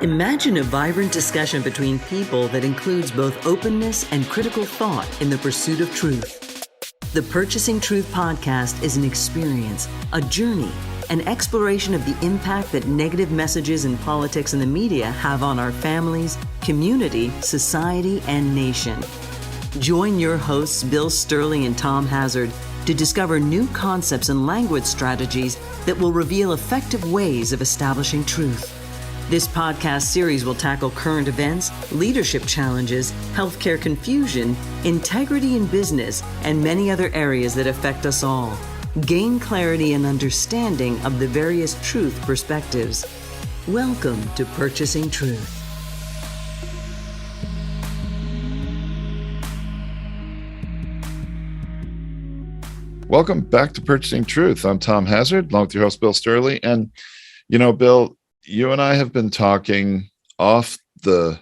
Imagine a vibrant discussion between people that includes both openness and critical thought in the pursuit of truth. The Purchasing Truth podcast is an experience, a journey, an exploration of the impact that negative messages in politics and the media have on our families, community, society, and nation. Join your hosts, Bill Stierle and Tom Hazard, to discover new concepts and language strategies that will reveal effective ways of establishing truth. This podcast series will tackle current events, leadership challenges, healthcare confusion, integrity in business, and many other areas that affect us all. Gain clarity and understanding of the various truth perspectives. Welcome to Purchasing Truth. Welcome back to Purchasing Truth. I'm Tom Hazard, along with your host, Bill Stierle. And, Bill, you and I have been talking off the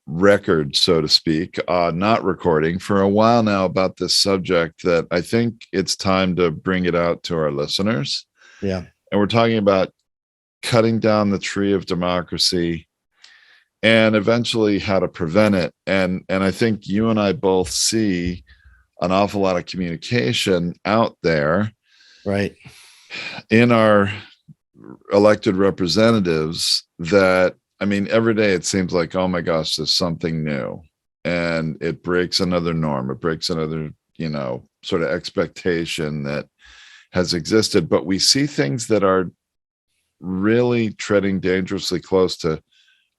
record, so to speak, not recording, for a while now about this subject that I think it's time to bring it out to our listeners. Yeah. And we're talking about cutting down the tree of democracy and eventually how to prevent it. And I think you and I both see an awful lot of communication out there, right, in our elected representatives that, every day it seems like, oh my gosh, there's something new, and it breaks another norm. It breaks another, sort of expectation that has existed. But we see things that are really treading dangerously close to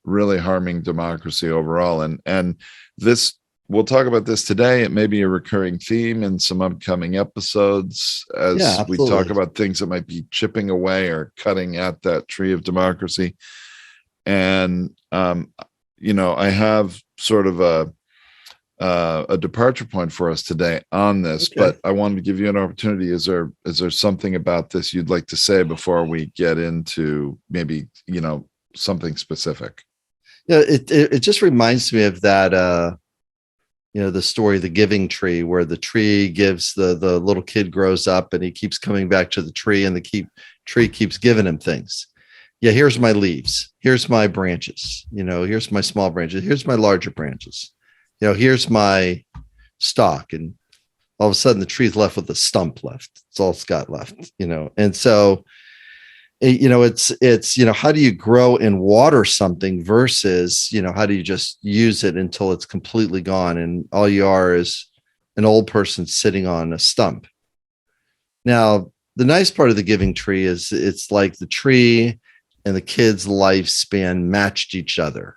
really harming democracy overall. And this, we'll talk about this today. It may be a recurring theme in some upcoming episodes as we talk about things that might be chipping away or cutting at that tree of democracy. And, I have sort of a departure point for us today on this, but I wanted to give you an opportunity. Is there something about this you'd like to say before we get into maybe, something specific? Yeah, it just reminds me of that, the story, The Giving Tree, where the tree gives the little kid grows up and he keeps coming back to the tree, and the tree keeps giving him things. Yeah, here's my leaves. Here's my branches. Here's my small branches. Here's my larger branches. Here's my stalk. And all of a sudden the tree's left with a stump left. It's all it's got left, And so, it's how do you grow and water something versus, how do you just use it until it's completely gone and all you are is an old person sitting on a stump. Now, the nice part of The Giving Tree is it's like the tree and the kid's lifespan matched each other.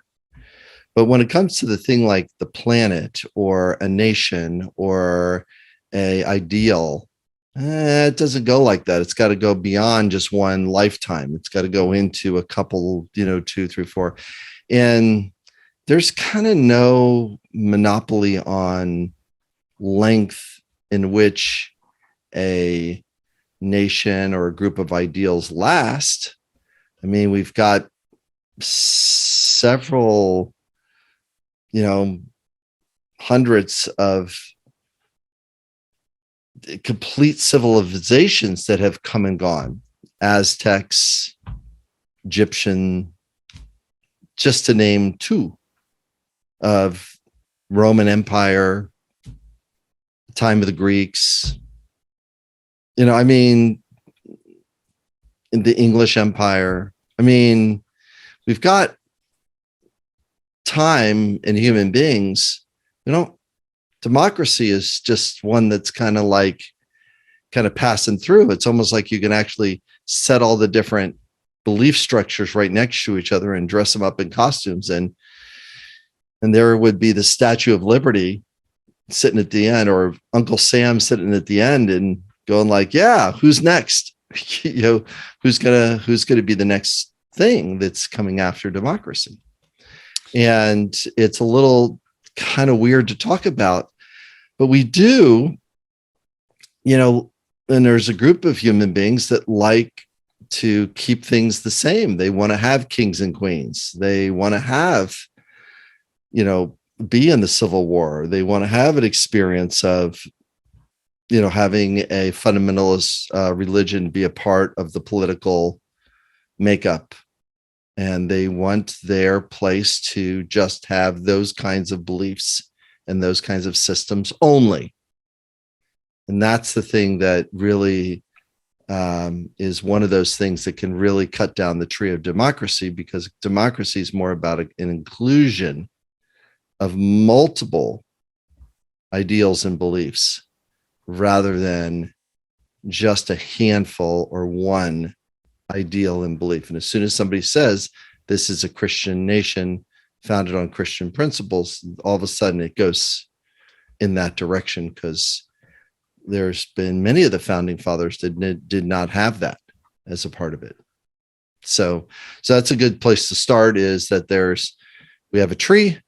But when it comes to the thing like the planet or a nation or a ideal, it doesn't go like that. It's got to go beyond just one lifetime. It's got to go into a couple, 2, 3, 4. And there's kind of no monopoly on length in which a nation or a group of ideals last. We've got several, hundreds of complete civilizations that have come and gone. Aztecs, Egyptian, just to name 2, of Roman Empire, time of the Greeks, in the English Empire. We've got time in human beings. Democracy is just one that's kind of passing through. It's almost like you can actually set all the different belief structures right next to each other and dress them up in costumes. And there would be the Statue of Liberty sitting at the end, or Uncle Sam sitting at the end and going like, yeah, who's next? Who's gonna be the next thing that's coming after democracy? And it's a little kind of weird to talk about, but we do, and there's a group of human beings that like to keep things the same. They want to have kings and queens. They want to have, be in the Civil War. They want to have an experience of having a fundamentalist religion be a part of the political makeup. And they want their place to just have those kinds of beliefs and those kinds of systems only. And that's the thing that really is one of those things that can really cut down the tree of democracy, because democracy is more about an inclusion of multiple ideals and beliefs rather than just a handful or one ideal and belief. And as soon as somebody says this is a Christian nation founded on Christian principles, all of a sudden it goes in that direction, because there's been many of the founding fathers that did not have that as a part of it. So that's a good place to start, is that we have a tree,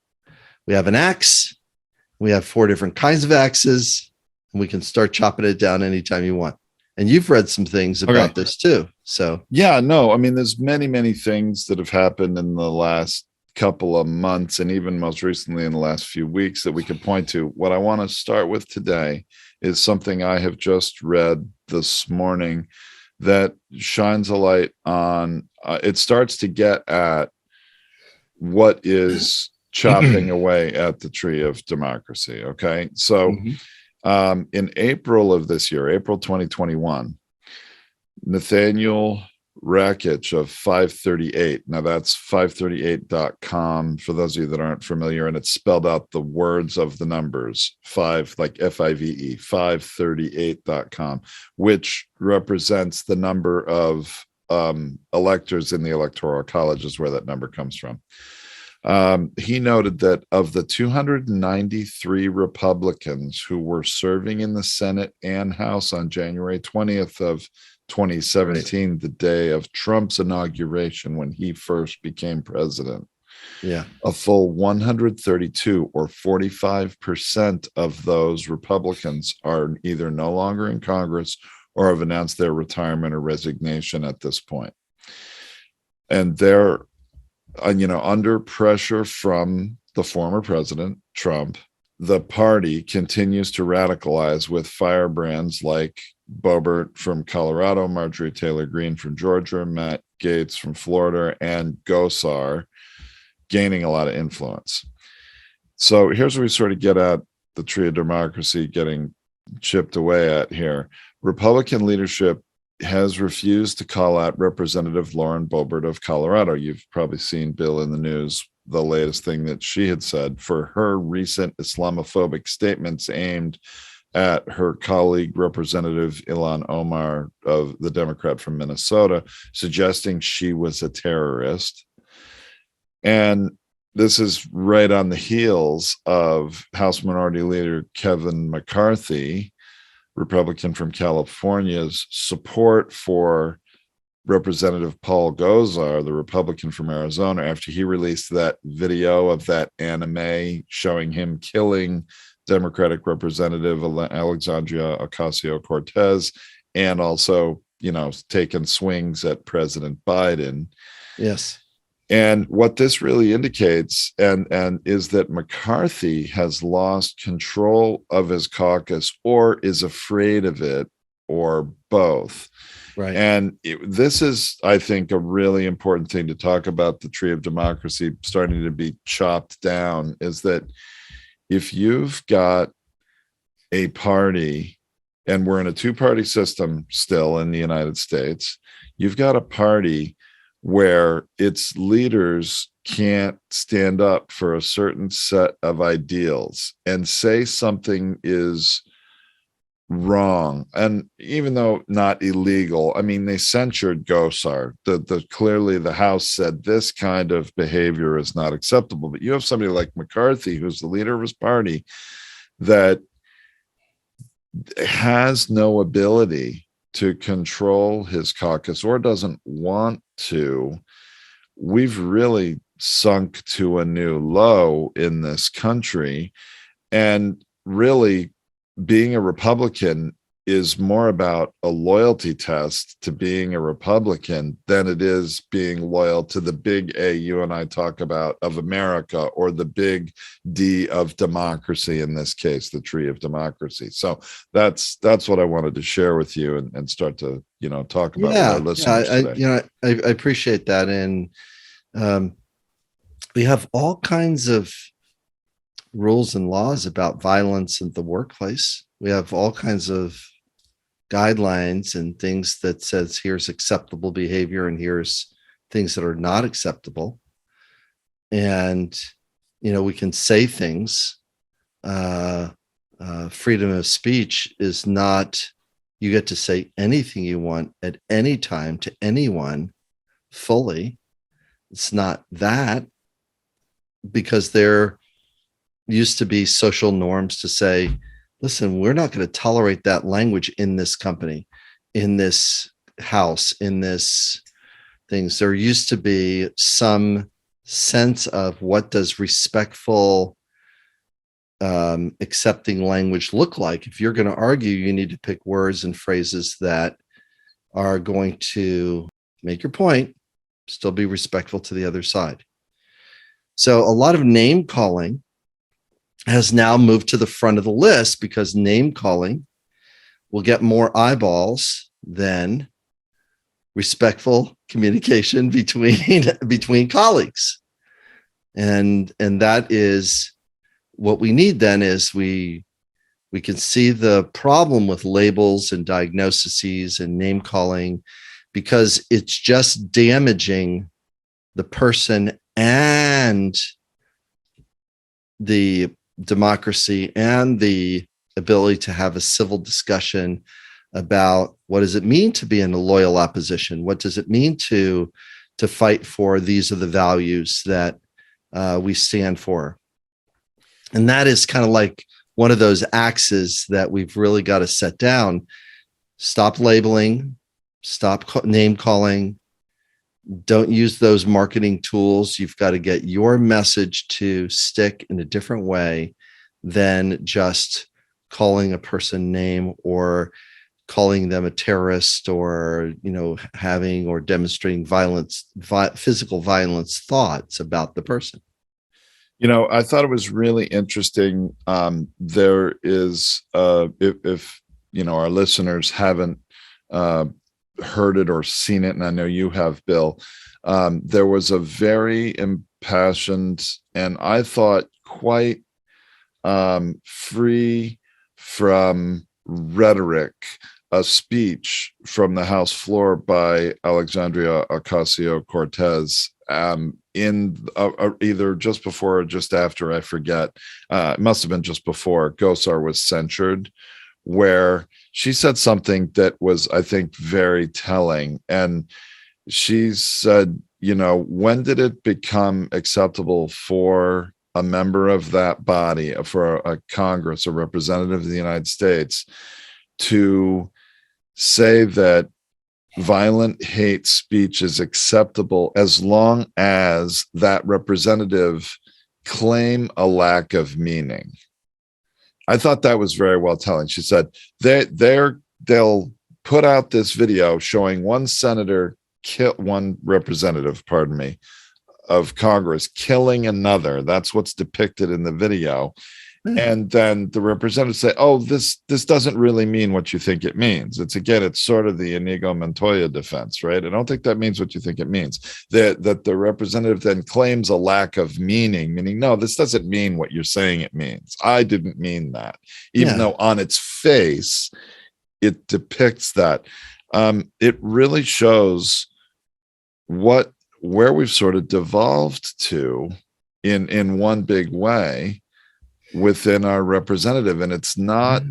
we have an axe, we have 4 different kinds of axes, and we can start chopping it down anytime you want. And you've read some things about this too. So yeah, no, I mean, there's many things that have happened in the last couple of months, and even most recently in the last few weeks, that we can point to. What I want to start with today is something I have just read this morning that shines a light on, it starts to get at what is chopping away at the tree of democracy. Okay. So in April of this year, April 2021, Nathaniel Rackich of 538. Now that's 538.com for those of you that aren't familiar, and it's spelled out the words of the numbers 5, like FIVE, 538.com, which represents the number of electors in the Electoral College, is where that number comes from. He noted that of the 293 Republicans who were serving in the Senate and House on January 20th of 2017, right, the day of Trump's inauguration when he first became president, a full 132 or 45% of those Republicans are either no longer in Congress or have announced their retirement or resignation at this point. And they're under pressure from the former president, Trump. The party continues to radicalize with firebrands like Boebert from Colorado, Marjorie Taylor Greene from Georgia, Matt Gaetz from Florida, and Gosar gaining a lot of influence. So here's where we sort of get at the tree of democracy getting chipped away at here. Republican leadership has refused to call out Representative Lauren Boebert of Colorado. You've probably seen, Bill, in the news, the latest thing that she had said for her recent Islamophobic statements aimed at her colleague, Representative Ilhan Omar, of the Democrat from Minnesota, suggesting she was a terrorist. And this is right on the heels of House Minority Leader Kevin McCarthy, Republican from California's support for Representative Paul Gosar, the Republican from Arizona, after he released that video of that anime showing him killing Democratic Representative Alexandria Ocasio-Cortez, and also, taking swings at President Biden. Yes. And what this really indicates and is that McCarthy has lost control of his caucus, or is afraid of it, or both. Right. And this is, I think, a really important thing to talk about the tree of democracy starting to be chopped down, is that if you've got a party, and we're in a 2-party system still in the United States, you've got a party where its leaders can't stand up for a certain set of ideals and say something is wrong. And even though not illegal, I mean, they censured Gosar. Clearly the House said this kind of behavior is not acceptable. But you have somebody like McCarthy, who's the leader of his party, that has no ability to control his caucus, or doesn't want to. We've really sunk to a new low in this country. And really, being a Republican is more about a loyalty test to being a Republican than it is being loyal to the big A you and I talk about of America, or the big D of democracy, in this case, the tree of democracy. So that's what I wanted to share with you and start to, talk about with our listeners today. I appreciate that. And we have all kinds of rules and laws about violence in the workplace. We have all kinds of guidelines and things that says here's acceptable behavior and here's things that are not acceptable. And, we can say things. Freedom of speech is not, you get to say anything you want at any time to anyone fully. It's not that, because there used to be social norms to say, listen, we're not going to tolerate that language in this company, in this house, in this things. There used to be some sense of what does respectful, accepting language look like. If you're going to argue, you need to pick words and phrases that are going to make your point, still be respectful to the other side. So a lot of name calling has now moved to the front of the list, because name calling will get more eyeballs than respectful communication between colleagues. And that is what we need then, is we can see the problem with labels and diagnoses and name calling, because it's just damaging the person and the democracy and the ability to have a civil discussion about what does it mean to be in a loyal opposition? What does it mean to fight for these are the values that we stand for? And that is kind of like one of those axes that we've really got to set down. Stop labeling, stop name calling. Don't use those marketing tools. You've got to get your message to stick in a different way than just calling a person name or calling them a terrorist, or, having or demonstrating physical violence thoughts about the person. I thought it was really interesting. There is, if our listeners haven't heard it or seen it, and I know you have, Bill, there was a very impassioned, and I thought quite free from rhetoric, a speech from the House floor by Alexandria Ocasio-Cortez in either just before or just after, I forget. It must have been just before Gosar was censured, where she said something that was, I think, very telling. And she said, when did it become acceptable for a member of that body, for a Congress, a representative of the United States, to say that violent hate speech is acceptable as long as that representative claim a lack of meaning? I thought that was very well telling. She said they'll put out this video showing one representative, of Congress killing another. That's what's depicted in the video. And then the representatives say, oh, this doesn't really mean what you think it means. It's sort of the Inigo Montoya defense, right? I don't think that means what you think it means. That the representative then claims a lack of meaning, meaning, no, this doesn't mean what you're saying it means. I didn't mean that. Even though on its face, it depicts that. It really shows where we've sort of devolved to in one big way within our representative. And it's not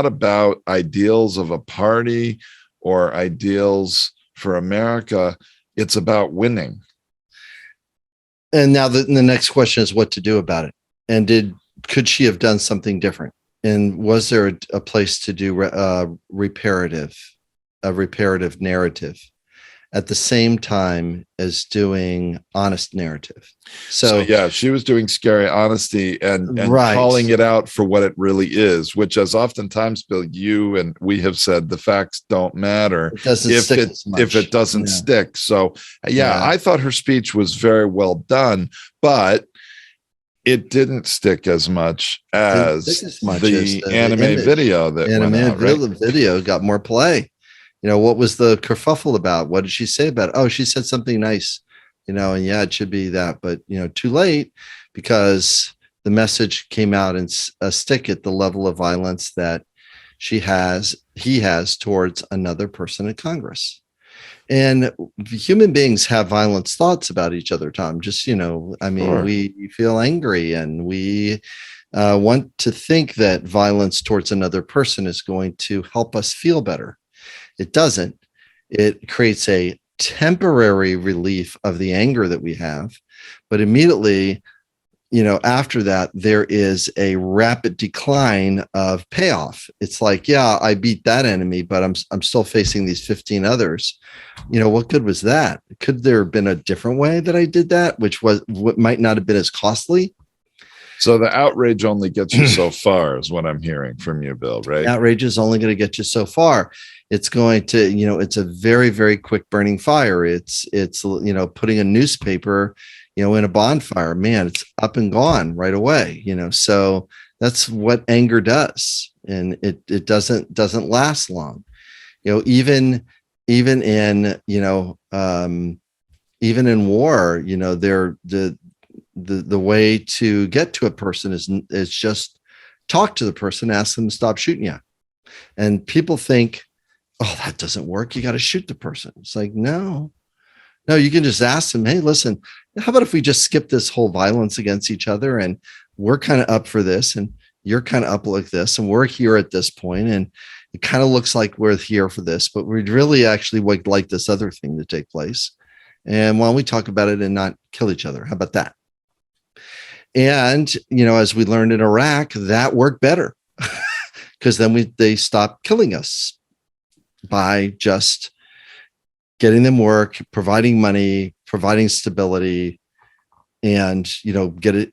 about ideals of a party or ideals for America. It's about winning. And now the next question is what to do about it. And could she have done something different? And was there a place to do a reparative narrative? at the same time as doing honest narrative. So yeah, she was doing scary honesty and right. calling it out for what it really is, which, as oftentimes, Bill, you and we have said, the facts don't matter if it doesn't stick. So yeah, I thought her speech was very well done, but it didn't stick as much as the animated video that went out, right? Video got more play. You know, what was the kerfuffle about? What did she say about it? Oh, she said something nice, you know, and yeah, it should be that, but you know, too late, because the message came out and stick at the level of violence that he has towards another person in Congress. And human beings have violent thoughts about each other, Tom. Just, you know, I mean, we feel angry and we want to think that violence towards another person is going to help us feel better. It doesn't. It creates a temporary relief of the anger that we have, but immediately, you know, after that, there is a rapid decline of payoff. It's like, yeah, I beat that enemy, but I'm still facing these 15 others. You know, what good was that? Could there have been a different way that I did that, which might not have been as costly? So the outrage only gets you so far, is what I'm hearing from you, Bill, right? Outrage is only going to get you so far. It's going to, you know, it's a very, very quick burning fire. It's, you know, putting a newspaper, you know, in a bonfire, man, it's up and gone right away, you know. So that's what anger does. And it doesn't last long. You know, even in, you know, even in war, you know, the way to get to a person is just talk to the person, ask them to stop shooting you. And people think, oh, that doesn't work. You got to shoot the person. It's like, no, you can just ask them, hey, listen, how about if we just skip this whole violence against each other, and we're kind of up for this, and you're kind of up like this, and we're here at this point, and it kind of looks like we're here for this, but we'd really actually would like this other thing to take place. And why don't we talk about it and not kill each other? How about that? And, you know, as we learned in Iraq, that worked better because then they stopped killing us by just getting them work, providing money, providing stability, and, you know, getting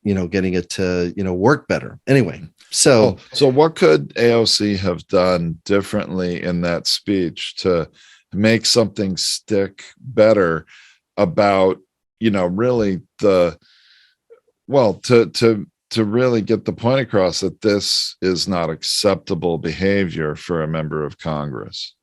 it to, you know, work better. Anyway, so what could AOC have done differently in that speech to make something stick better about, you know, really to really get the point across that this is not acceptable behavior for a member of Congress?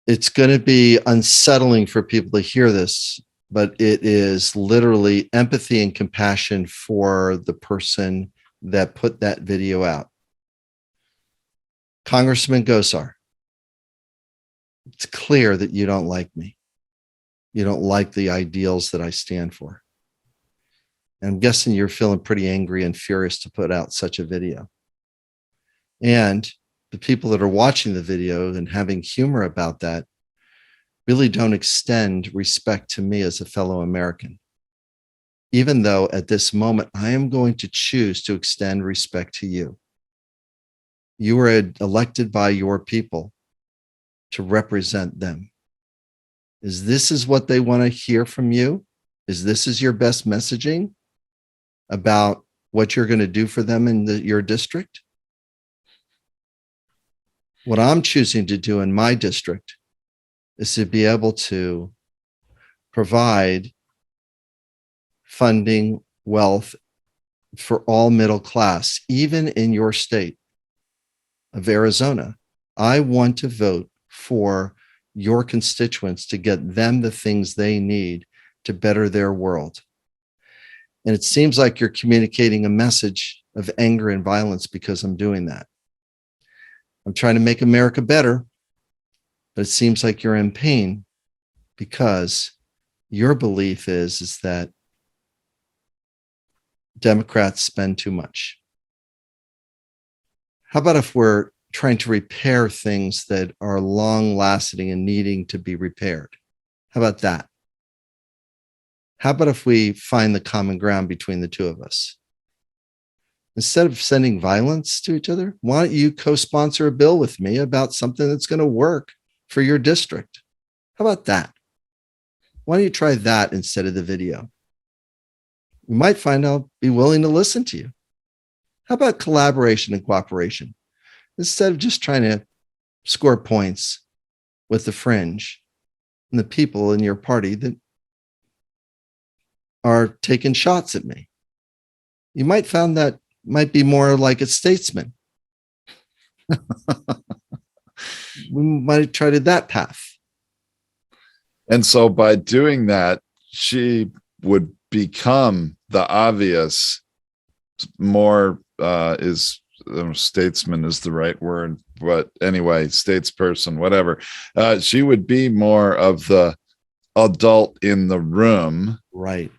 It's going to be unsettling for people to hear this, but it is literally empathy and compassion for the person that put that video out. Congressman Gosar, it's clear that you don't like me. You don't like the ideals that I stand for. And I'm guessing you're feeling pretty angry and furious to put out such a video. And the people that are watching the video and having humor about that really don't extend respect to me as a fellow American. Even though at this moment, I am going to choose to extend respect to you. You were elected by your people to represent them. Is this what they want to hear from you? Is this your best messaging about what you're going to do for them in your district? What I'm choosing to do in my district is to be able to provide funding, wealth for all middle class, even in your state of Arizona. I want to vote for your constituents to get them the things they need to better their world. And it seems like you're communicating a message of anger and violence because I'm doing that. I'm trying to make America better, but it seems like you're in pain because your belief is that Democrats spend too much. How about if we're trying to repair things that are long lasting and needing to be repaired? How about that? How about if we find the common ground between the two of us? Instead of sending violence to each other, why don't you co-sponsor a bill with me about something that's going to work for your district. How about that? Why don't you try that instead of the video? You might find I'll be willing to listen to you. How about collaboration and cooperation? Instead of just trying to score points with the fringe and the people in your party that are taking shots at me. You might find that might be more like a statesman. We might have tried that path. And so by doing that, she would become the obvious, more statesman is the right word, but anyway, statesperson, whatever. She would be more of the adult in the room. Right.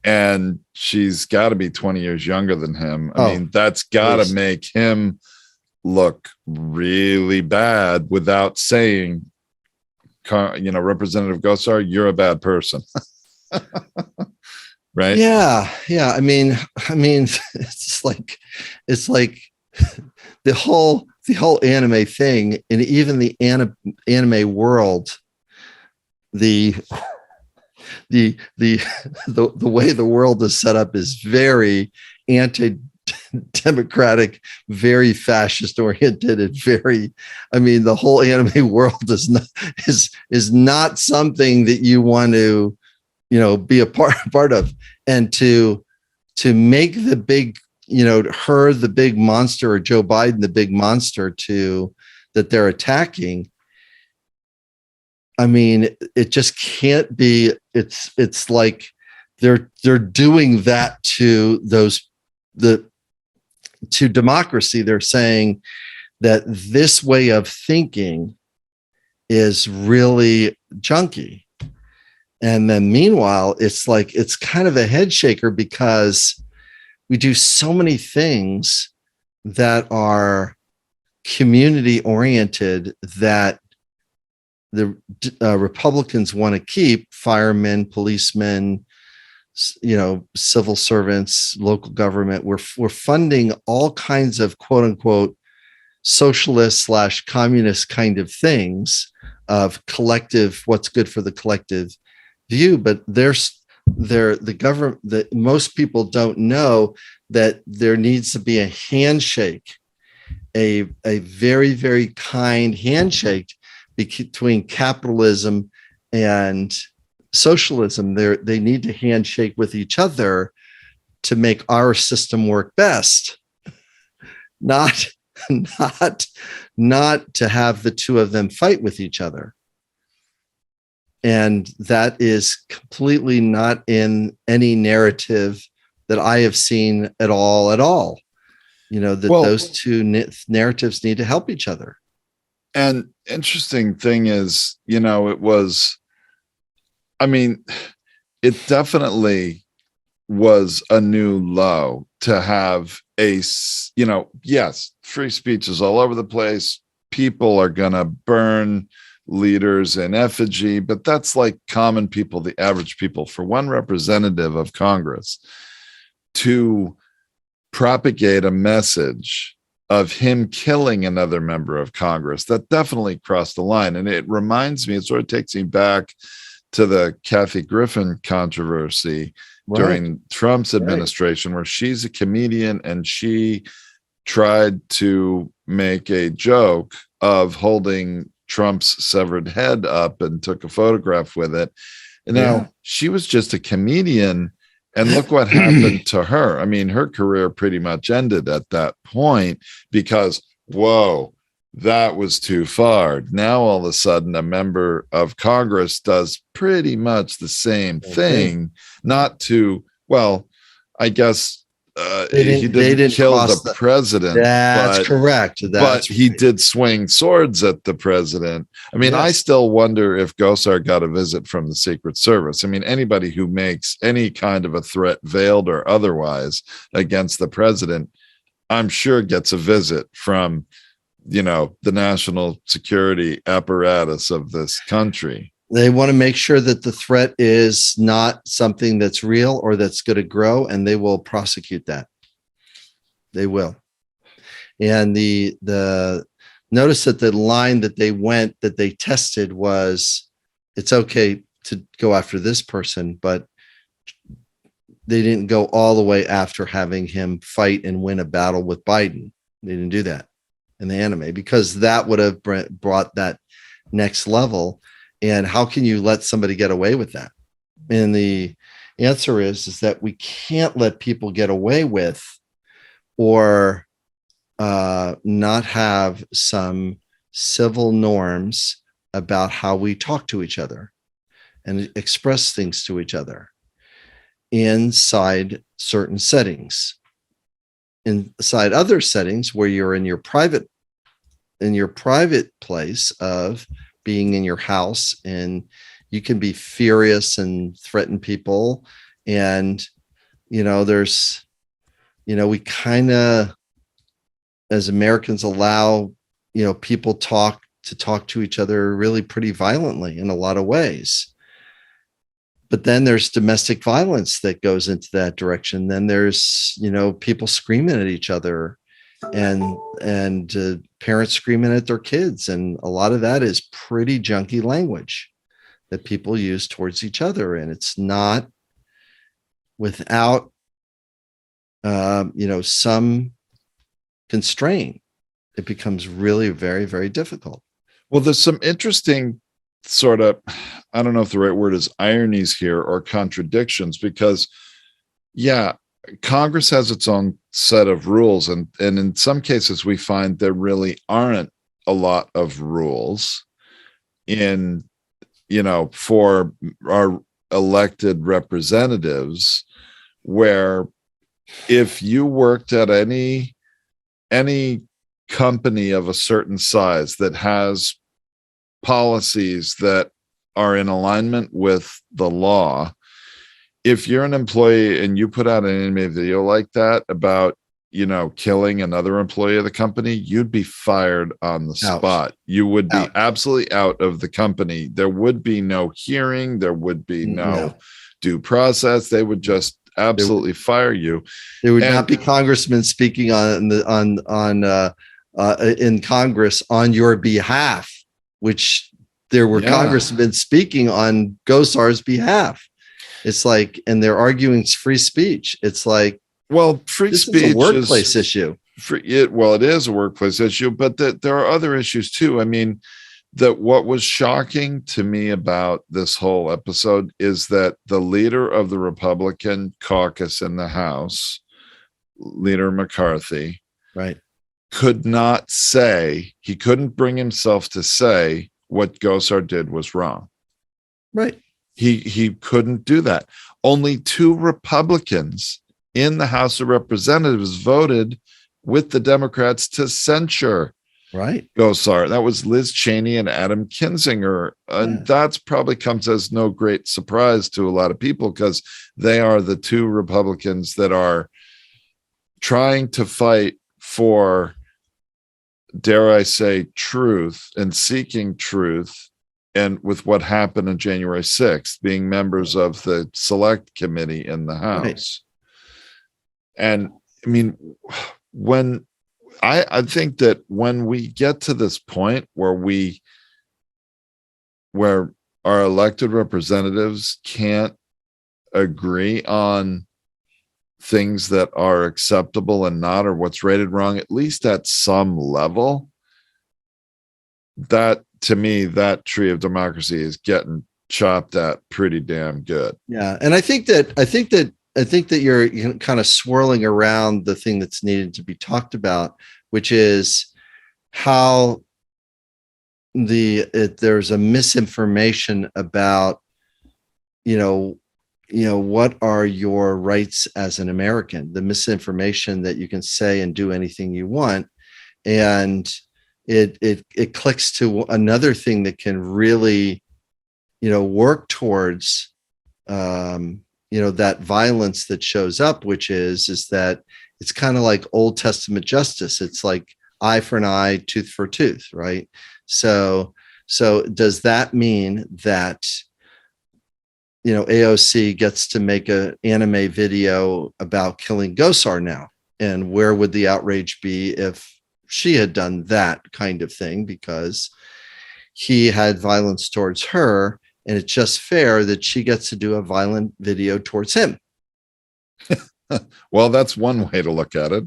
And she's got to be 20 years younger than him. I mean, that's got to make him look really bad without saying, Representative Gosar, you're a bad person. Right. Yeah. I mean, it's like the whole anime thing, and even the anime world, the way the world is set up is very anti-democratic, very fascist oriented, and the whole anime world is not something that you want to, be a part of. And to make the big, her the big monster, or Joe Biden the big monster that they're attacking. I mean, it just can't be. It's like they're doing that to to democracy. They're saying that this way of thinking is really junky. And then meanwhile, it's like, it's kind of a head shaker, because we do so many things that are community oriented that the Republicans want to keep: firemen, policemen, civil servants, local government. We're funding all kinds of quote unquote socialist / communist kind of things of collective, what's good for the collective view. But the government, that most people don't know that there needs to be a handshake, a very, very kind handshake between capitalism and socialism. They need to handshake with each other to make our system work best, not to have the two of them fight with each other. And that is completely not in any narrative that I have seen at all. Those two narratives need to help each other. And interesting thing is, it definitely was a new low to have yes, free speech is all over the place. People are going to burn leaders in effigy, but that's like common people, the average people. For one representative of Congress to propagate a message of him killing another member of Congress, that definitely crossed the line. And it reminds me, it sort of takes me back to the Kathy Griffin controversy during Trump's administration, where she's a comedian and she tried to make a joke of holding Trump's severed head up and took a photograph with it. And now she was just a comedian, and look what happened to her. I mean, her career pretty much ended at that point because, whoa, that was too far. Now, all of a sudden, a member of Congress does pretty much the same thing, not to, well, I guess he didn't kill the president. That's correct. But he did swing swords at the president. I mean, I still wonder if Gosar got a visit from the Secret Service. I mean, anybody who makes any kind of a threat, veiled or otherwise, against the president, I'm sure gets a visit from, the national security apparatus of this country. They want to make sure that the threat is not something that's real or that's going to grow, and they will prosecute that. They will. And the Notice that the line that they tested was, it's okay to go after this person, but they didn't go all the way after having him fight and win a battle with Biden. They didn't do that in the anime, because that would have brought that next level. And how can you let somebody get away with that? And the answer is that we can't let people get away with or not have some civil norms about how we talk to each other and express things to each other inside certain settings. Inside other settings where you're in your private place of being in your house, and you can be furious and threaten people. And, there's, we kind of, as Americans, allow, people to talk to each other really pretty violently in a lot of ways. But then there's domestic violence that goes into that direction. Then there's, people screaming at each other and parents screaming at their kids. And a lot of that is pretty junky language that people use towards each other. And it's not without, some constraint. It becomes really very, very difficult. Well, there's some interesting sort of, I don't know if the right word is ironies here or contradictions, because Congress has its own set of rules. And in some cases we find there really aren't a lot of rules for our elected representatives, where if you worked at any company of a certain size that has policies that are in alignment with the law, if you're an employee and you put out an anime video like that about, killing another employee of the company, you'd be fired on the spot. You would be absolutely out of the company. There would be no hearing. There would be no due process. They would just absolutely fire you. There would not be congressmen speaking in Congress on your behalf, which there were congressmen speaking on Gosar's behalf. It's like, and they're arguing free speech. It's like, well, free speech is a workplace issue. It is a workplace issue, but there are other issues too. I mean, what was shocking to me about this whole episode is that the leader of the Republican caucus in the House, Leader McCarthy, right, he couldn't bring himself to say what Gosar did was wrong. Right. He couldn't do that. Only 2 Republicans in the House of Representatives voted with the Democrats to censure Gosar. That was Liz Cheney and Adam Kinzinger. And that's probably comes as no great surprise to a lot of people, because they are the 2 Republicans that are trying to fight for, dare I say, truth and seeking truth. And with what happened on January 6th, being members of the select committee in the House. Right. And I mean, when I think that when we get to this point where our elected representatives can't agree on things that are acceptable and not, or what's rated wrong, at least at some level, that, to me, that tree of democracy is getting chopped at pretty damn good. Yeah. And I think that you're kind of swirling around the thing that's needed to be talked about, which is how there's a misinformation about, what are your rights as an American, the misinformation that you can say and do anything you want. And it clicks to another thing that can really, work towards, that violence that shows up, which is that it's kind of like Old Testament justice. It's like eye for an eye, tooth for tooth, right? So does that mean that, AOC gets to make an anime video about killing Gosar now? And where would the outrage be if she had done that kind of thing because he had violence towards her, and it's just fair that she gets to do a violent video towards him. Well, that's one way to look at it.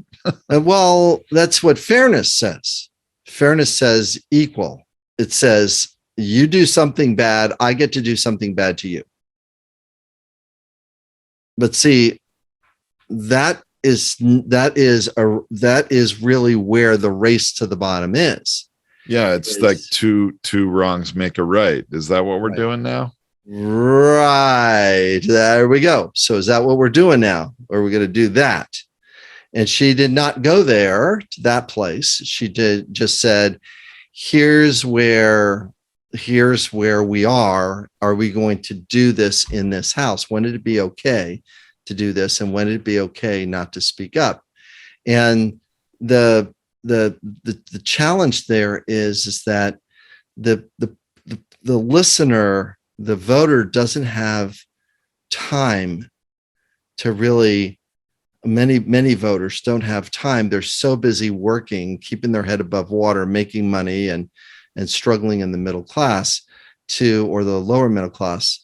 Well, that's what fairness says. Fairness says equal. It says you do something bad, I get to do something bad to you. But see, that is really where the race to the bottom is. Yeah, it's like two wrongs make a right. Is that what we're Right. doing now? Right. There we go. So is that what we're doing now? Or are we going to do that? And she did not go there to that place. She just said, here's where we are. Are we going to do this in this house? When did it be okay to do this? And when did it be okay not to speak up? And the challenge there is that the listener, the voter, doesn't have time to really. Many voters don't have time. They're so busy working, keeping their head above water, making money, and struggling in the middle class or the lower middle class.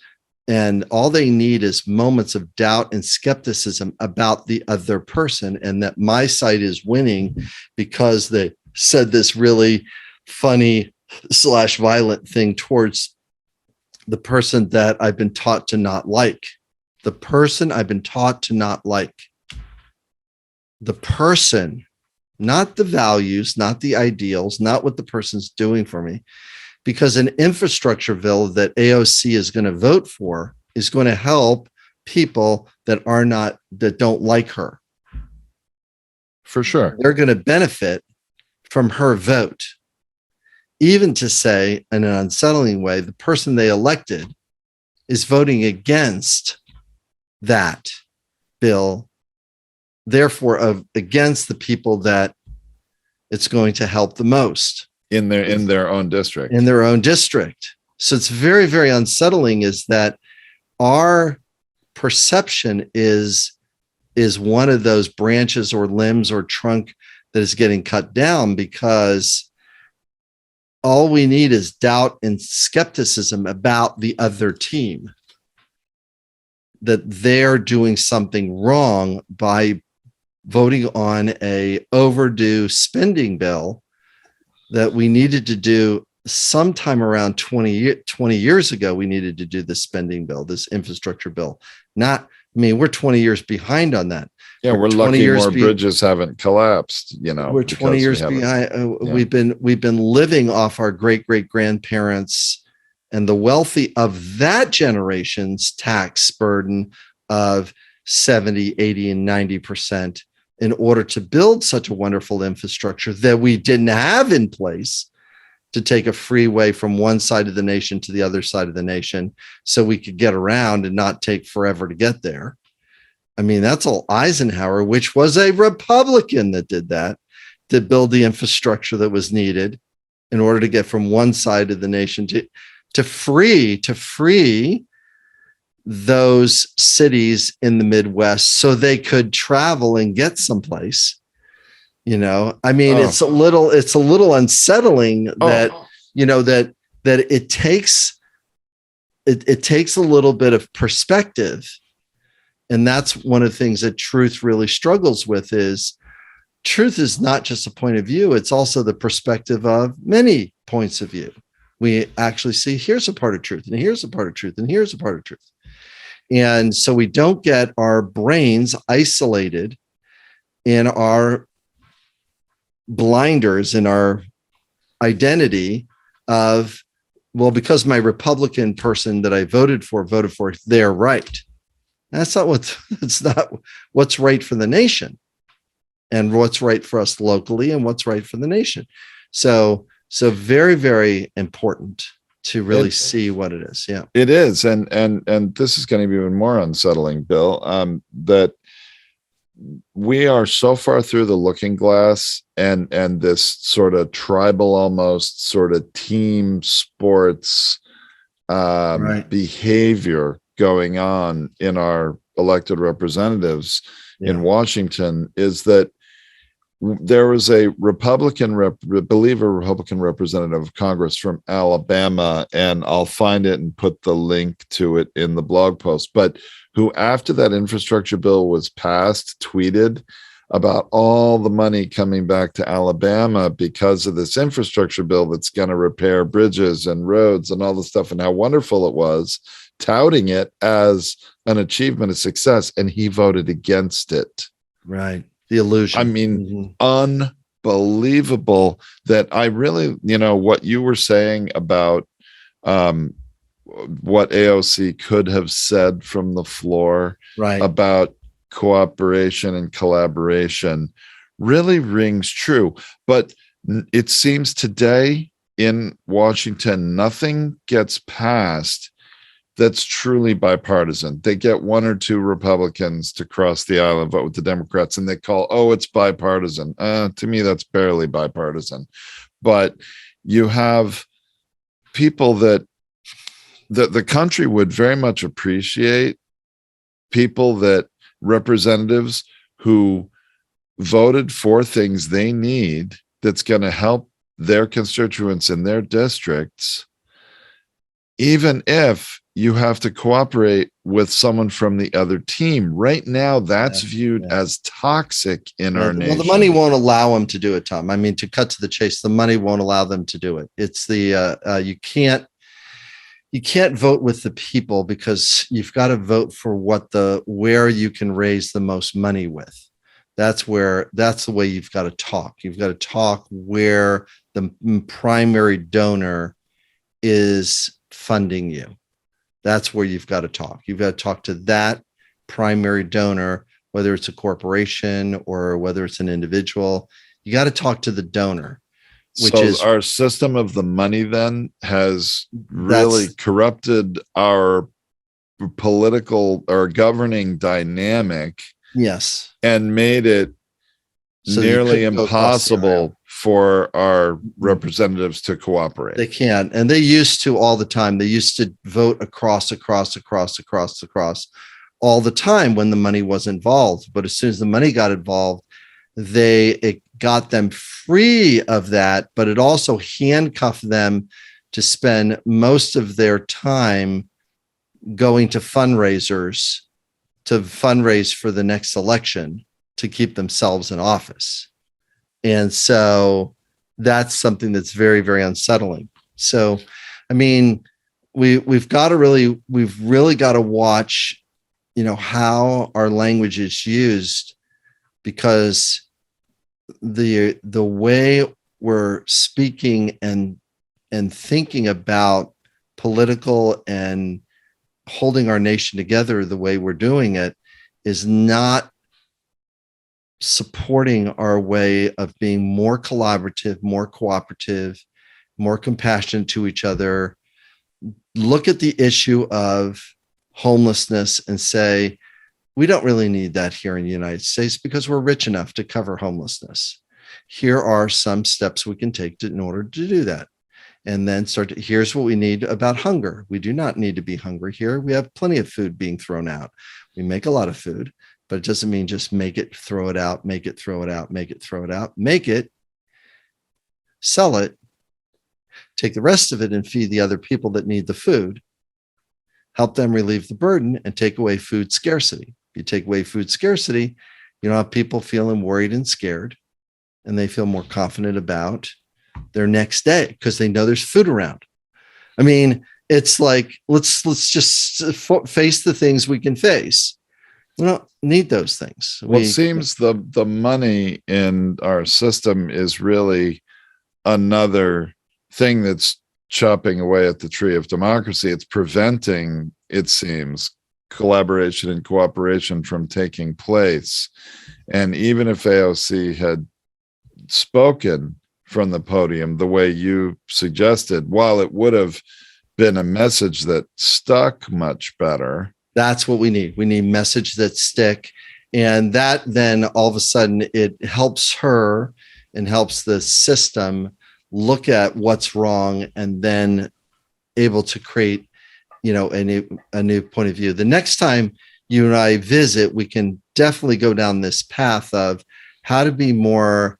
And all they need is moments of doubt and skepticism about the other person, and that my side is winning because they said this really funny / violent thing towards the person that I've been taught to not like. The person I've been taught to not like. The person, not the values, not the ideals, not what the person's doing for me. Because an infrastructure bill that AOC is going to vote for is going to help people that don't like her. For sure. They're going to benefit from her vote. Even to say, in an unsettling way, the person they elected is voting against that bill, therefore against the people that it's going to help the most in their own district. So it's very, very unsettling, is that our perception is one of those branches or limbs or trunk that is getting cut down, because all we need is doubt and skepticism about the other team, that they're doing something wrong by voting on a overdue spending bill that we needed to do sometime around 20 years ago. We needed to do this spending bill, this infrastructure bill. We're 20 years behind on that. Yeah, we're lucky more bridges haven't collapsed, We're 20 years behind. Yeah. We've been living off our great-great-grandparents and the wealthy of that generation's tax burden of 70, 80, and 90% in order to build such a wonderful infrastructure that we didn't have in place to take a freeway from one side of the nation to the other side of the nation so we could get around and not take forever to get there. I mean, that's all Eisenhower, which was a Republican, that did that, to build the infrastructure that was needed in order to get from one side of the nation to free those cities in the Midwest so they could travel and get someplace. It's a little unsettling that it takes a little bit of perspective. And that's one of the things that truth really struggles with. Is truth is not just a point of view, it's also the perspective of many points of view. We actually see, here's a part of truth, and here's a part of truth, and here's a part of truth. And so we don't get our brains isolated in our blinders, in our identity of, well, because my Republican person that I voted for, they're right. That's not what's right for the nation, and what's right for us locally, and what's right for the nation. So very, very important to really see what it is. Yeah, it is. And this is going to be even more unsettling, Bill, that we are so far through the looking glass and this sort of tribal, almost sort of team sports behavior going on in our elected representatives in Washington, is that there was a Republican Republican representative of Congress from Alabama, and I'll find it and put the link to it in the blog post, but who, after that infrastructure bill was passed, tweeted about all the money coming back to Alabama because of this infrastructure bill that's going to repair bridges and roads and all the stuff, and how wonderful it was, touting it as an achievement, a success, and he voted against it. Right. The illusion. I mean, unbelievable that I really, what you were saying about what AOC could have said from the floor, right, about cooperation and collaboration really rings true. But it seems today in Washington, nothing gets passed that's truly bipartisan. They get one or two Republicans to cross the aisle and vote with the Democrats, and they call, it's bipartisan. To me, that's barely bipartisan. But you have people that the country would very much appreciate, people that representatives who voted for things they need that's going to help their constituents in their districts, even if you have to cooperate with someone from the other team. Right now, that's viewed as toxic in our nation. Well, the money won't allow them to do it, Tom. I mean, to cut to the chase, the money won't allow them to do it. It's you can't vote with the people, because you've got to vote for where you can raise the most money with. That's the way you've got to talk. You've got to talk where the primary donor is funding you. That's where you've got to talk. You've got to talk to that primary donor, whether it's a corporation or whether it's an individual. You got to talk to the donor, which is our system of the money then has really corrupted our political or governing dynamic. Yes. And made it nearly impossible for our representatives to cooperate. They can't. And they used to all the time. They used to vote across all the time when the money was involved. But as soon as the money got involved, it got them free of that, but it also handcuffed them to spend most of their time going to fundraisers to fundraise for the next election to keep themselves in office. And so that's something that's very, very unsettling. So, I mean, we've really got to watch, how our language is used, because the way we're speaking and thinking about political and holding our nation together, the way we're doing it, is not supporting our way of being more collaborative, more cooperative, more compassionate to each other. Look at the issue of homelessness and say, we don't really need that here in the United States because we're rich enough to cover homelessness. Here are some steps we can take in order to do that. And then here's what we need about hunger. We do not need to be hungry here. We have plenty of food being thrown out. We make a lot of food, but it doesn't mean just make it, throw it out, make it, throw it out, make it, throw it out, make it, sell it, take the rest of it and feed the other people that need the food, help them relieve the burden, and take away food scarcity. If you take away food scarcity, you don't have people feeling worried and scared, and they feel more confident about their next day because they know there's food around. I mean, it's like, let's just face the things we can face. We don't need those things. Well, it seems the money in our system is really another thing that's chopping away at the tree of democracy. It's preventing, it seems, collaboration and cooperation from taking place. And even if AOC had spoken from the podium the way you suggested, while it would have been a message that stuck much better. That's what we need. We need message that stick. And that then all of a sudden it helps her and helps the system look at what's wrong and then able to create, a new point of view. The next time you and I visit, we can definitely go down this path of how to be more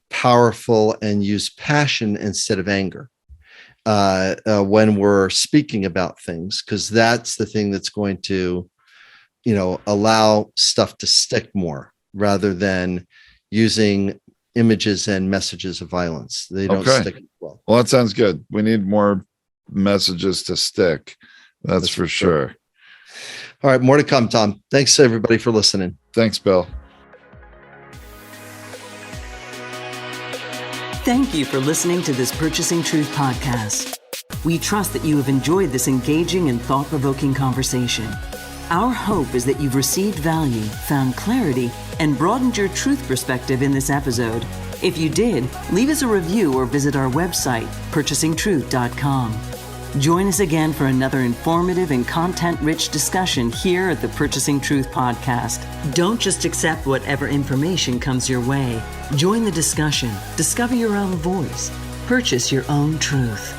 powerful and use passion instead of anger when we're speaking about things, because that's the thing that's going to, allow stuff to stick more rather than using images and messages of violence. They don't stick well. Well, that sounds good. We need more messages to stick. That's for sure. All right, more to come, Tom. Thanks everybody for listening. Thanks, Bill. Thank you for listening to this Purchasing Truth podcast. We trust that you have enjoyed this engaging and thought-provoking conversation. Our hope is that you've received value, found clarity, and broadened your truth perspective in this episode. If you did, leave us a review or visit our website, purchasingtruth.com. Join us again for another informative and content-rich discussion here at the Purchasing Truth podcast. Don't just accept whatever information comes your way. Join the discussion. Discover your own voice. Purchase your own truth.